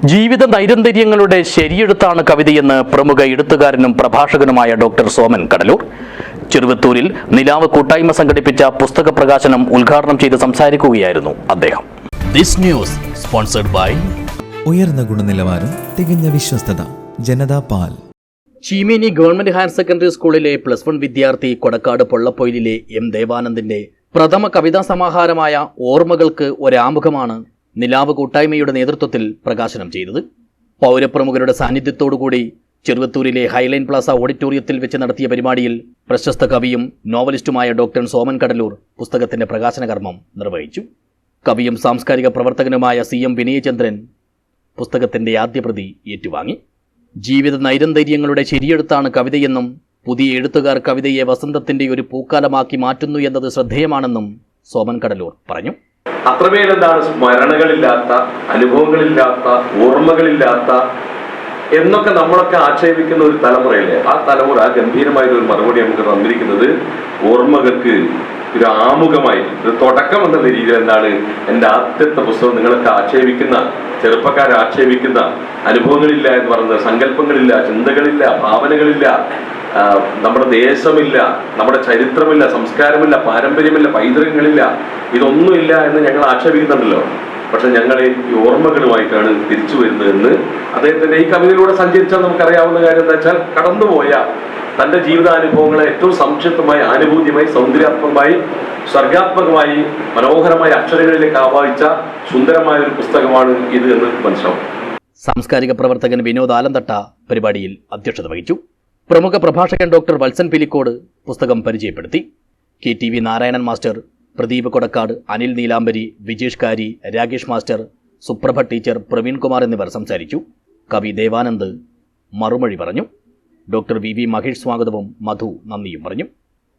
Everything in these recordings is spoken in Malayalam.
ജീവിത നൈരന്തര്യങ്ങളുടെ ശരിയെഴുത്താണ് കവിതയെന്ന് പ്രമുഖ എഴുത്തുകാരനും പ്രഭാഷകനുമായ ഡോക്ടർ സോമൻ കടലൂർ ചെറുവത്തൂരിൽ നിലാവ് കൂട്ടായ്മ സംഘടിപ്പിച്ച പുസ്തക പ്രകാശനം ഉദ്ഘാടനം ചെയ്ത് സംസാരിക്കുകയായിരുന്നു അദ്ദേഹം. ദിസ് ന്യൂസ് സ്പോൺസർഡ് ബൈ ഉയർന്ന ഗുണനിലവാരം, തികഞ്ഞ വിശ്വസ്തത, ജനതാ പാൽ. ചീമേനി ഗവൺമെന്റ് ഹയർ സെക്കൻഡറി സ്കൂളിലെ +1 വിദ്യാർത്ഥി കൊടക്കാട് പൊള്ളപ്പൊയിലിലെ എം ദേവാനന്ദിന്റെ പ്രഥമ കവിതാ സമാഹാരമായ ഓർമ്മകൾക്ക് ഒരാമുഖമാണ് നിലാവ് കൂട്ടായ്മയുടെ നേതൃത്വത്തിൽ പ്രകാശനം ചെയ്തത്. പൗരപ്രമുഖരുടെ സാന്നിധ്യത്തോടുകൂടി ചെറുവത്തൂരിലെ ഹൈലൈൻ പ്ലാസ ഓഡിറ്റോറിയത്തിൽ വെച്ച് നടത്തിയ പരിപാടിയിൽ പ്രശസ്ത കവിയും നോവലിസ്റ്റുമായ ഡോക്ടർ സോമൻ കടലൂർ പുസ്തകത്തിന്റെ പ്രകാശന കർമ്മം നിർവഹിച്ചു. കവിയും സാംസ്കാരിക പ്രവർത്തകനുമായ CM വിനയചന്ദ്രൻ പുസ്തകത്തിന്റെ ആദ്യ പ്രതി ഏറ്റുവാങ്ങി. ജീവിത നൈരന്തര്യങ്ങളുടെ ശരിയെഴുത്താണ് കവിതയെന്നും പുതിയ എഴുത്തുകാർ കവിതയെ വസന്തത്തിന്റെ ഒരു പൂക്കാലമാക്കി മാറ്റുന്നു എന്നത് ശ്രദ്ധേയമാണെന്നും സോമൻ കടലൂർ പറഞ്ഞു. അത്രമേലെന്താണ് സ്മരണകളില്ലാത്ത, അനുഭവങ്ങളില്ലാത്ത, ഓർമ്മകളില്ലാത്ത എന്നൊക്കെ നമ്മളൊക്കെ ആക്ഷേപിക്കുന്ന ഒരു തലമുറയല്ലേ. ആ തലമുറ ഗംഭീരമായ ഒരു മറുപടി നമുക്ക് തന്നിരിക്കുന്നത് ഓർമ്മകൾക്ക് ഒരു ആമുഖമായി, ഒരു തുടക്കം എന്ന രീതിയിൽ എന്താണ് എൻ്റെ ആദ്യത്തെ പുസ്തകം നിങ്ങളൊക്കെ ആക്ഷേപിക്കുന്ന, ചെറുപ്പക്കാരെ ആക്ഷേപിക്കുന്ന അനുഭവങ്ങളില്ല എന്ന് പറയുന്നത്, സങ്കല്പങ്ങളില്ല, ചിന്തകളില്ല, ഭാവനകളില്ല, നമ്മുടെ ദേശമില്ല, നമ്മുടെ ചരിത്രമില്ല, സംസ്കാരമില്ല, പാരമ്പര്യമില്ല, പൈതൃകങ്ങളില്ല, ഇതൊന്നുമില്ല എന്ന് ഞങ്ങൾ ആക്ഷേപിക്കുന്നുണ്ടല്ലോ. പക്ഷെ ഞങ്ങൾ ഈ ഓർമ്മകളുമായിട്ടാണ് തിരിച്ചു വരുന്നതെന്ന് അദ്ദേഹത്തിന്റെ ഈ കവിതയിലൂടെ സഞ്ചരിച്ചാൽ നമുക്കറിയാവുന്ന കാര്യം എന്താ വെച്ചാൽ, കടന്നുപോയ തന്റെ ജീവിതാനുഭവങ്ങളെ ഏറ്റവും സംക്ഷിപ്തമായി, അനുഭൂതിയുമായി, സൗന്ദര്യാത്മകമായി, സർഗാത്മകമായി, മനോഹരമായ അക്ഷരങ്ങളിലേക്ക് ആവാഹിച്ച സുന്ദരമായ ഒരു പുസ്തകമാണ് ഇത് എന്ന് മനസ്സിലാവും. സാംസ്കാരിക പ്രവർത്തകൻ വിനോദ് ആലന്തട്ട പരിപാടിയിൽ അധ്യക്ഷത വഹിച്ചു. പ്രമുഖ പ്രഭാഷകൻ ഡോക്ടർ വത്സൻ പിലിക്കോട് പുസ്തകം പരിചയപ്പെടുത്തി. KTV നാരായണൻ മാസ്റ്റർ, പ്രദീപ് കൊടക്കാട്, അനിൽ നീലാംബരി, വിജേഷ് കാരി, രാകേഷ് മാസ്റ്റർ, സുപ്രഭ ടീച്ചർ, പ്രവീൺ കുമാർ എന്നിവർ സംസാരിച്ചു. കവി ദേവാനന്ദ് മറുമൊഴി പറഞ്ഞു. ഡോക്ടർ VV മഹേഷ് സ്വാഗതവും മധു നന്ദിയും പറഞ്ഞു.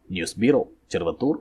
News bureau, Cheruvathur.